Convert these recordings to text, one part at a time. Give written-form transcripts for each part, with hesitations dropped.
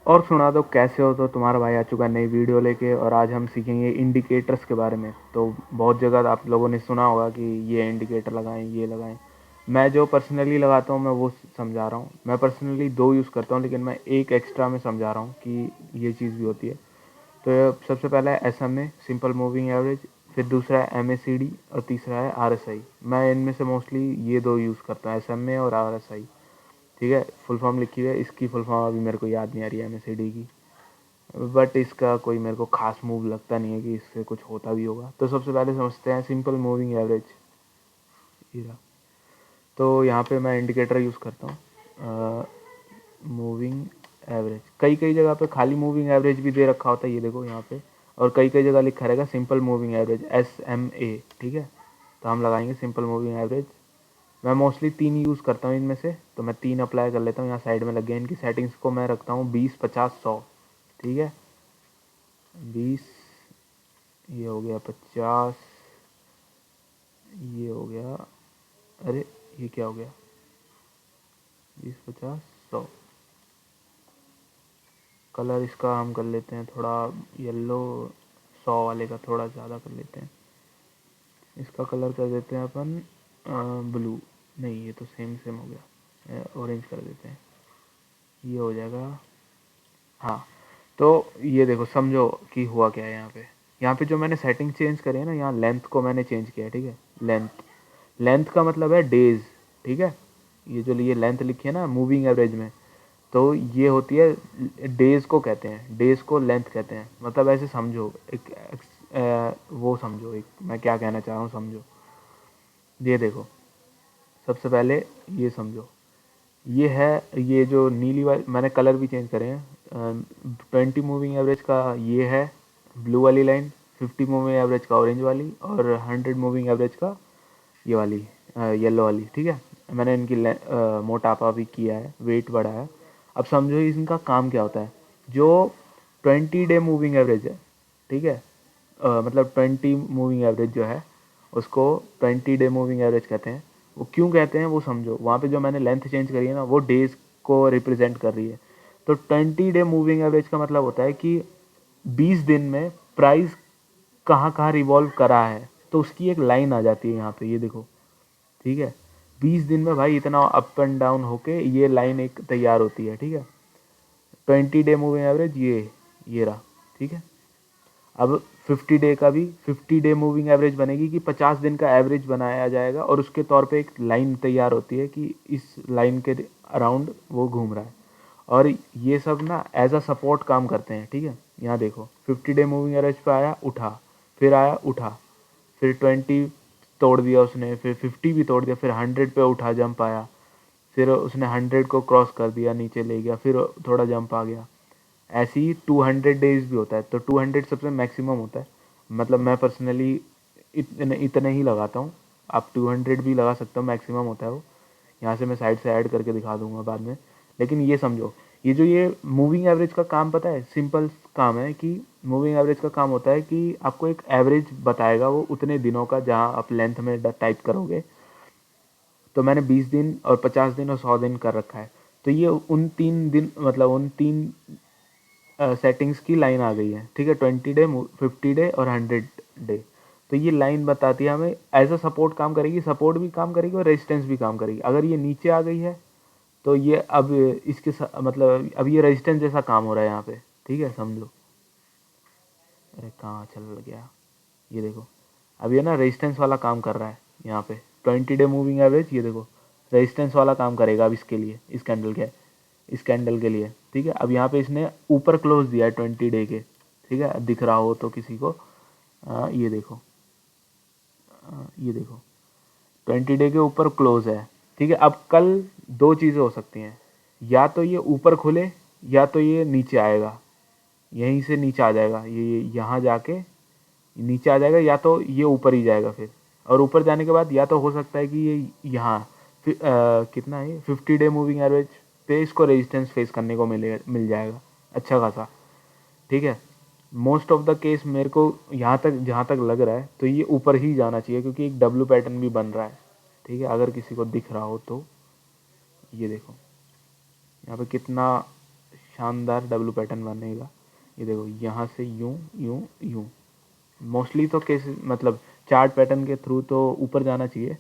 और सुना दो, कैसे हो? तो तुम्हारा भाई आ चुका है नई वीडियो लेके, और आज हम सीखेंगे इंडिकेटर्स के बारे में। तो बहुत जगह आप लोगों ने सुना होगा कि ये इंडिकेटर लगाएं, ये लगाएं। मैं जो पर्सनली लगाता हूँ मैं वो समझा रहा हूँ। मैं पर्सनली दो यूज़ करता हूँ, लेकिन मैं एक एक्स्ट्रा में समझा रहा हूँ कि ये चीज़ भी होती है। तो सबसे पहला है SMA, सिंपल मूविंग एवरेज। फिर दूसरा है MACD, और तीसरा है RSI। मैं इनमें से मोस्टली ये दो यूज़ करता हूँ, SMA और RSI। ठीक है, फुल फॉर्म लिखी हुई है, इसकी फुल फॉर्म अभी मेरे को याद नहीं आ रही है MACD की। बट इसका कोई मेरे को खास मूव लगता नहीं है कि इससे कुछ होता भी होगा। तो सबसे पहले समझते हैं सिंपल मूविंग एवरेज। तो यहाँ पे मैं इंडिकेटर यूज़ करता हूँ, मूविंग एवरेज। कई कई जगह पे खाली मूविंग एवरेज भी दे रखा होता है, ये देखो यहाँ पे। और कई कई जगह लिखा रहेगा सिंपल मूविंग एवरेज, SMA। ठीक है, तो हम लगाएंगे सिंपल मूविंग एवरेज। मैं मोस्टली 3 यूज़ करता हूँ इनमें से, तो मैं 3 अप्लाई कर लेता हूँ। यहाँ साइड में लग गया। इनकी सेटिंग्स को मैं रखता हूँ 20, 50, 100। ठीक है, 20, ये हो गया 50, ये हो गया, अरे ये क्या हो गया, 20, 50, 100। कलर इसका हम कर लेते हैं थोड़ा येलो, 100 वाले का थोड़ा ज़्यादा कर लेते हैं। इसका कलर कर देते हैं अपन ब्लू। नहीं, ये तो सेम सेम हो गया, ऑरेंज कर देते हैं, ये हो जाएगा। हाँ, तो ये देखो, समझो कि हुआ क्या है यहाँ पे। यहाँ पे जो मैंने सेटिंग चेंज करी है ना, यहाँ लेंथ को मैंने चेंज किया है। ठीक है, लेंथ, लेंथ का मतलब है डेज। ठीक है, ये जो ये लेंथ लिखी है ना मूविंग एवरेज में, तो ये होती है, डेज को कहते हैं, डेज को लेंथ कहते हैं। मतलब ऐसे समझो, वो समझो, एक मैं क्या कहना चाह रहा हूँ समझो। ये देखो, सबसे पहले ये समझो, ये है, ये जो नीली वाली, मैंने कलर भी चेंज करे हैं। 20 मूविंग एवरेज का ये है ब्लू वाली लाइन, 50 मूविंग एवरेज का ऑरेंज वाली, और 100 मूविंग एवरेज का ये वाली येलो वाली। ठीक है, मैंने इनकी मोटापा भी किया है, वेट बढ़ाया। अब समझो इनका काम क्या होता है। जो 20 डे मूविंग एवरेज है, ठीक है, मतलब 20 मूविंग एवरेज जो है, उसको 20 डे मूविंग एवरेज कहते हैं। वो क्यों कहते हैं वो समझो। वहाँ पे जो मैंने लेंथ चेंज करी है ना, वो डेज को रिप्रेजेंट कर रही है। तो 20 डे मूविंग एवरेज का मतलब होता है कि 20 दिन में प्राइस कहाँ कहाँ रिवॉल्व करा है, तो उसकी एक लाइन आ जाती है यहाँ पे, ये देखो। ठीक है, 20 दिन में भाई इतना अप एंड डाउन होके ये लाइन एक तैयार होती है। ठीक है, 20 डे मूविंग एवरेज ये रहा। ठीक है, अब 50 डे का भी 50 डे मूविंग एवरेज बनेगी कि 50 दिन का एवरेज बनाया जाएगा, और उसके तौर पे एक लाइन तैयार होती है कि इस लाइन के अराउंड वो घूम रहा है। और ये सब ना एज अ सपोर्ट काम करते हैं। ठीक है, यहाँ देखो, 50 डे मूविंग एवरेज पे आया, उठा, फिर आया, उठा, फिर 20 तोड़ दिया उसने, फिर 50 भी तोड़ दिया, फिर 100 पे उठा, जंप आया, फिर उसने 100 को क्रॉस कर दिया, नीचे ले गया, फिर थोड़ा जंप आ गया। ऐसे ही 200 डेज भी होता है, तो 200 सबसे मैक्सिमम होता है। मतलब मैं पर्सनली इतने ही लगाता हूँ। आप 200 भी लगा सकते हो, मैक्सिमम होता है वो। यहाँ से मैं साइड से ऐड करके दिखा दूंगा बाद में। लेकिन ये समझो, ये जो ये मूविंग एवरेज का काम, पता है सिंपल काम है कि मूविंग एवरेज का काम होता है कि आपको एक एवरेज बताएगा वो उतने दिनों का, जहाँ आप लेंथ में टाइप करोगे। तो मैंने 20 दिन और 50 दिन और 100 दिन कर रखा है। तो ये उन 3 दिन, मतलब उन 3 सेटिंग्स की लाइन आ गई है। ठीक है, 20 डे, 50 डे और 100 डे। तो ये लाइन बताती है हमें, एज अ सपोर्ट काम करेगी, सपोर्ट भी काम करेगी और रेजिस्टेंस भी काम करेगी। अगर ये नीचे आ गई है तो ये अब मतलब अब ये रेजिस्टेंस जैसा काम हो रहा है यहाँ पे। ठीक है, समझो। अरे कहाँ चल गया, ये देखो, अब ये ना रेजिस्टेंस वाला काम कर रहा है यहाँ पे। 20 डे मूविंग एवरेज, ये देखो, रेजिस्टेंस वाला काम करेगा अब इसके लिए, इस कैंडल के लिए। ठीक है, अब यहाँ पे इसने ऊपर क्लोज दिया है 20 डे के। ठीक है, दिख रहा हो तो किसी को, ये देखो, ये देखो, 20 डे के ऊपर क्लोज है। ठीक है, अब कल दो चीज़ें हो सकती हैं, या तो ये ऊपर खुले, या तो ये नीचे आएगा, यहीं से नीचे आ जाएगा, ये यहाँ जाके नीचे आ जाएगा, या तो ये ऊपर ही जाएगा फिर। और ऊपर जाने के बाद या तो हो सकता है कि ये यहाँ कितना है, 50 डे मूविंग एवरेज पे इसको रेजिस्टेंस फेस करने को मिल जाएगा अच्छा खासा। ठीक है, मोस्ट ऑफ द केस मेरे को यहाँ तक, जहाँ तक लग रहा है, तो ये ऊपर ही जाना चाहिए, क्योंकि एक डब्ल्यू पैटर्न भी बन रहा है। ठीक है, अगर किसी को दिख रहा हो तो, ये देखो यहाँ पे कितना शानदार डब्लू पैटर्न बनेगा। ये देखो यहाँ से यूं यूं यूं, मोस्टली तो कैसे मतलब चार्ट पैटर्न के थ्रू तो ऊपर जाना चाहिए,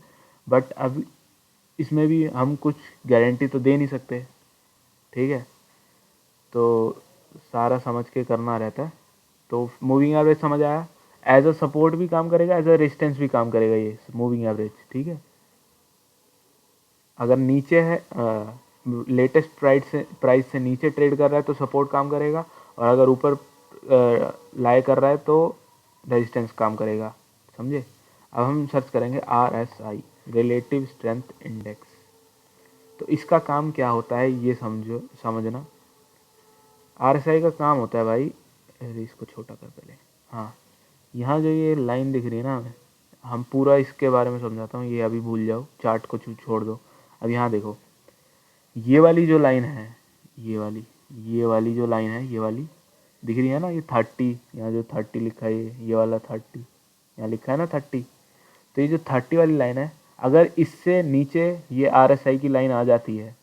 बट अब इसमें भी हम कुछ गारंटी तो दे नहीं सकते, ठीक है। तो सारा समझ के करना रहता है। तो मूविंग एवरेज समझ आया, एज अ सपोर्ट भी काम करेगा, एज अ रेजिस्टेंस भी काम करेगा ये मूविंग एवरेज, ठीक है। अगर नीचे है लेटेस्ट प्राइस से नीचे ट्रेड कर रहा है तो सपोर्ट काम करेगा, और अगर ऊपर लाई कर रहा है तो रेजिस्टेंस काम करेगा, समझे। अब हम सर्च करेंगे RSI, रिलेटिव स्ट्रेंथ इंडेक्स। तो इसका काम क्या होता है ये समझना। RSI का काम होता है भाई, अरे इसको छोटा कर पहले, हाँ, यहाँ जो ये लाइन दिख रही है ना, हम पूरा इसके बारे में समझाता हूँ, ये अभी भूल जाओ, चार्ट को छोड़ दो। अब यहाँ देखो, ये वाली जो लाइन है, ये वाली जो लाइन है, ये वाली दिख रही है ना, ये 30, यहाँ जो 30 लिखा है, ये वाला 30 यहाँ लिखा है ना 30। तो ये जो 30 वाली लाइन है, अगर इससे नीचे ये RSI की लाइन आ जाती है,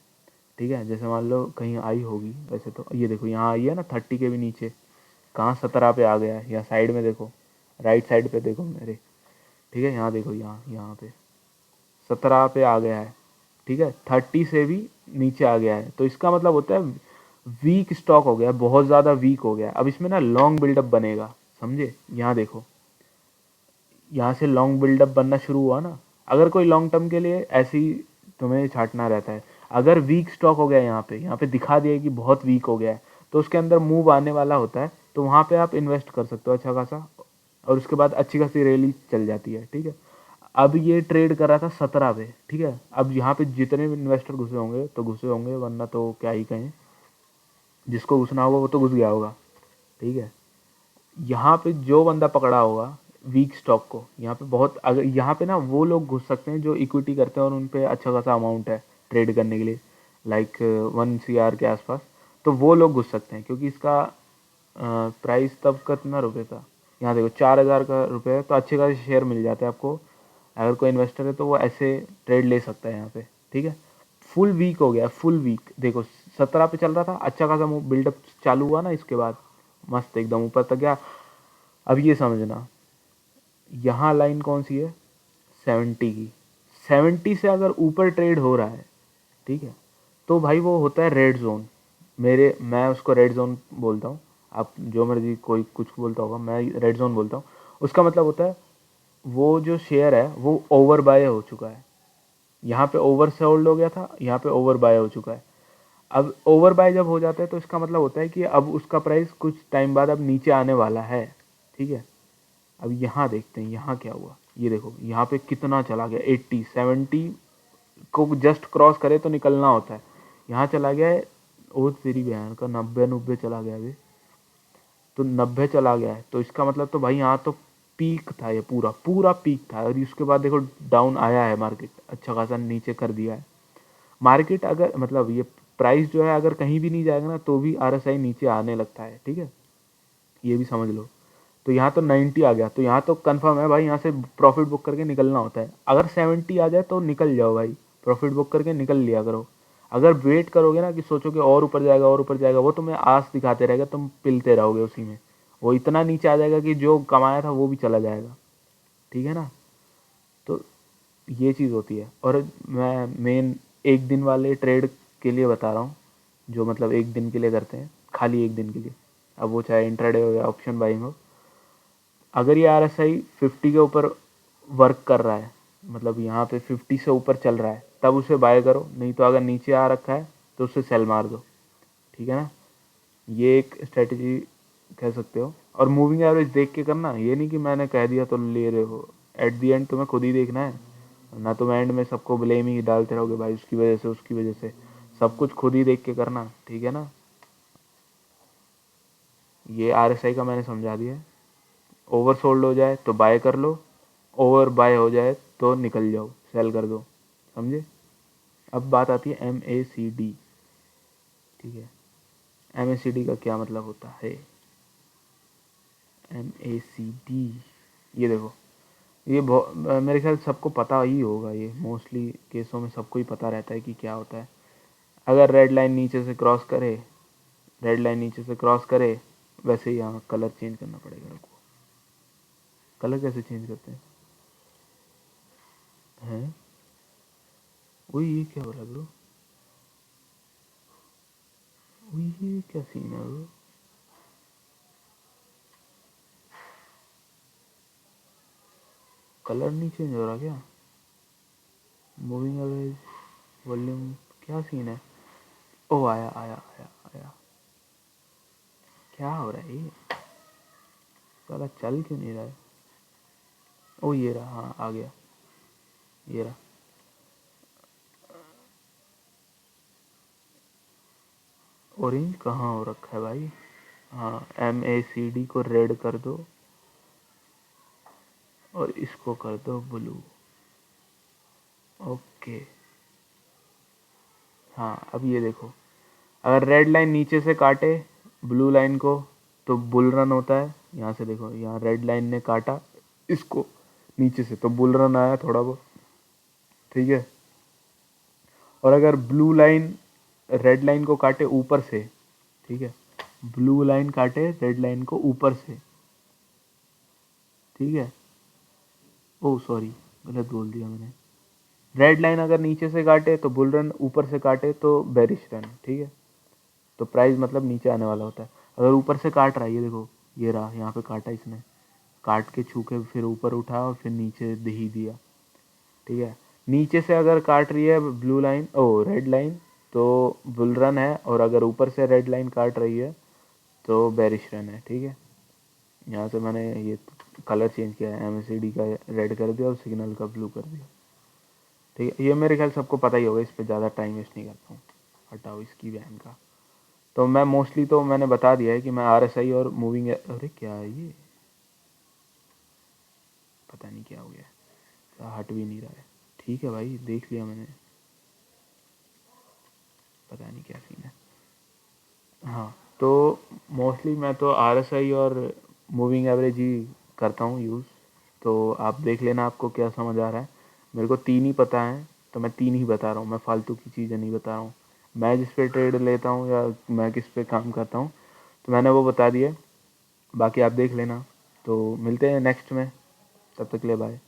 ठीक है, जैसे मान लो कहीं आई होगी, वैसे तो ये देखो यहाँ आई है ना 30 के भी नीचे, कहाँ 17 पे आ गया है, या साइड में देखो, राइट साइड पे देखो मेरे, ठीक है, यहाँ देखो, यहाँ पे 17 पे आ गया है, ठीक है, 30 से भी नीचे आ गया है। तो इसका मतलब होता है वीक स्टॉक हो गया, बहुत ज़्यादा वीक हो गया। अब इसमें ना लॉन्ग बिल्डअप बनेगा, समझे। यहाँ देखो, यहाँ से लॉन्ग बिल्डअप बनना शुरू हुआ ना, अगर कोई लॉन्ग टर्म के लिए ऐसी तुम्हें छाटना रहता है, अगर वीक स्टॉक हो गया यहाँ पे दिखा दिया कि बहुत वीक हो गया है, तो उसके अंदर मूव आने वाला होता है, तो वहाँ पे आप इन्वेस्ट कर सकते हो अच्छा खासा, और उसके बाद अच्छी खासी रैली चल जाती है, ठीक है। अब ये ट्रेड कर रहा था 17 पे, ठीक है। अब यहाँ पे जितने भी इन्वेस्टर घुसे होंगे तो घुसे होंगे, वरना तो क्या ही कहें, जिसको घुसना होगा वो तो घुस गया होगा, ठीक है। यहाँ पे जो बंदा पकड़ा होगा वीक स्टॉक को, यहाँ पे बहुत, अगर यहाँ पे ना वो लोग घुस सकते हैं जो इक्विटी करते हैं और उन पे अच्छा खासा अमाउंट है ट्रेड करने के लिए, लाइक 1 CR के आसपास, तो वो लोग घुस सकते हैं, क्योंकि इसका प्राइस तब कितना रुपये था, यहाँ देखो 4,000 का रुपये है, तो अच्छे खासे शेयर मिल जाते हैं आपको। अगर कोई इन्वेस्टर है तो वो ऐसे ट्रेड ले सकता है यहाँ पे, ठीक है। फुल वीक हो गया, फुल वीक देखो, 17 पे चल रहा था, अच्छा खासा बिल्डअप चालू हुआ ना, इसके बाद मस्त एकदम ऊपर तक गया। अब ये समझना, यहाँ लाइन कौन सी है, 70 की, 70 से अगर ऊपर ट्रेड हो रहा है, ठीक है, तो भाई वो होता है रेड जोन। मैं उसको रेड जोन बोलता हूँ, आप जो मर्जी कोई कुछ बोलता होगा, मैं रेड जोन बोलता हूँ। उसका मतलब होता है वो जो शेयर है वो ओवर बाय हो चुका है, यहाँ पे ओवर से होल्ड हो गया था, यहाँ पे ओवर बाय हो चुका है। अब ओवर बाय जब हो जाता है तो इसका मतलब होता है कि अब उसका प्राइस कुछ टाइम बाद अब नीचे आने वाला है, ठीक है। अब यहाँ देखते हैं यहाँ क्या हुआ, ये देखो यहाँ पे कितना चला गया, 80 70 को जस्ट क्रॉस करे तो निकलना होता है, यहाँ चला गया है, ओ तेरी बहन का 90 चला गया अभी, तो 90 चला गया है, तो इसका मतलब तो भाई यहाँ तो पीक था, ये पूरा पूरा पीक था, और उसके बाद देखो डाउन आया है मार्केट, अच्छा खासा नीचे कर दिया है मार्केट। अगर मतलब ये प्राइस जो है अगर कहीं भी नहीं जाएगा ना तो भी RSI नीचे आने लगता है, ठीक है, ये भी समझ लो। तो यहाँ तो 90 आ गया, तो यहाँ तो कंफर्म है भाई, यहाँ से प्रॉफिट बुक करके निकलना होता है। अगर 70 आ जाए तो निकल जाओ भाई, प्रॉफिट बुक करके निकल लिया करो। अगर वेट करोगे ना कि सोचोगे और ऊपर जाएगा और ऊपर जाएगा, वो तुम्हें आस दिखाते रहेगा, तुम पिलते रहोगे उसी में, वो इतना नीचे आ जाएगा कि जो कमाया था वो भी चला जाएगा, ठीक है ना। तो ये चीज़ होती है। और मैं मेन एक दिन वाले ट्रेड के लिए बता रहा हूँ, जो मतलब एक दिन के लिए करते हैं, खाली एक दिन के लिए, अब वो चाहे इंट्राडे हो या ऑप्शन बाइंग हो। अगर ये RSI 50 के ऊपर वर्क कर रहा है, मतलब यहाँ पे 50 से ऊपर चल रहा है, तब उसे बाय करो, नहीं तो अगर नीचे आ रखा है तो उसे सेल मार दो, ठीक है ना। ये एक स्ट्रेटजी कह सकते हो। और मूविंग एवरेज देख के करना, ये नहीं कि मैंने कह दिया तो ले रहे हो, एट दी एंड तुम्हें खुद ही देखना है ना, तुम एंड में सबको ब्लेम ही डालते रहोगे भाई, उसकी वजह से उसकी वजह से, सब कुछ खुद ही देख के करना, ठीक है ना। ये RSI का मैंने समझा दिया। ओवर सोल्ड हो जाए तो बाय कर लो, ओवर बाय हो जाए तो निकल जाओ, सेल कर दो, समझे। अब बात आती है MACD, ठीक है। MACD का क्या मतलब होता है, MACD, ये देखो, ये मेरे ख्याल सबको पता ही होगा, ये मोस्टली केसों में सबको ही पता रहता है कि क्या होता है। अगर रेड लाइन नीचे से क्रॉस करे रेड लाइन नीचे से क्रॉस करे, वैसे ही यहाँ कलर चेंज करना पड़ेगा। आपको कलर कैसे चेंज करते हैं? वही, ये क्या हो रहा है ब्रो? वही, ये क्या सीन है ब्रो? कलर नहीं चेंज हो रहा क्या? मूविंग एवरेज, वॉल्यूम, क्या सीन है? ओ आया आया आया आया। क्या हो रहा है ये? साला चल क्यों नहीं रहा है? ओ ये रहा, हाँ आ गया, ये रहा। ऑरेंज कहाँ हो रखा है भाई? हाँ, MACD को रेड कर दो और इसको कर दो ब्लू। ओके, हाँ अब ये देखो, अगर रेड लाइन नीचे से काटे ब्लू लाइन को तो बुल रन होता है। यहाँ से देखो, यहाँ रेड लाइन ने काटा इसको नीचे से तो बुल रन आया थोड़ा बहुत, ठीक है। और अगर ब्लू लाइन रेड लाइन को काटे ऊपर से, ठीक है, ब्लू लाइन काटे रेड लाइन को ऊपर से, ठीक है। ओ सॉरी, गलत बोल दिया मैंने। रेड लाइन अगर नीचे से काटे तो बुल रन, ऊपर से काटे तो बेरिश रन, ठीक है। तो प्राइस मतलब नीचे आने वाला होता है। अगर ऊपर से काट रहा है, ये देखो, ये रहा, यहाँ पे काटा इसने, काट के छू के फिर ऊपर उठा और फिर नीचे दे ही दिया, ठीक है। नीचे से अगर काट रही है ब्लू लाइन, ओ रेड लाइन, तो बुल रन है, और अगर ऊपर से रेड लाइन काट रही है तो बेरिश रन है, ठीक है। यहाँ से मैंने ये कलर चेंज किया है, MACD का रेड कर दिया और सिग्नल का ब्लू कर दिया, ठीक है। ये मेरे ख्याल सबको पता ही होगा, इस पर ज़्यादा टाइम वेस्ट नहीं करता हूँ, हटाओ इसकी बहन का। तो मैं मोस्टली तो मैंने बता दिया है कि मैं RSI और मूविंग, अरे क्या है ये, पता नहीं क्या हो गया, हट भी नहीं रहा है। ठीक है भाई, देख लिया मैंने, पता नहीं क्या सीन है। हाँ, तो मोस्टली मैं तो RSI और मूविंग एवरेज ही करता हूँ यूज़। तो आप देख लेना आपको क्या समझ आ रहा है। मेरे को तीन ही पता है, तो मैं तीन ही बता रहा हूँ, मैं फालतू की चीज़ें नहीं बता रहा हूँ। मैं जिस पे ट्रेड लेता हूँ या मैं किस पे काम करता हूँ तो मैंने वो बता दिया, बाकी आप देख लेना। तो मिलते हैं नेक्स्ट में, तब तक के लिए बाय।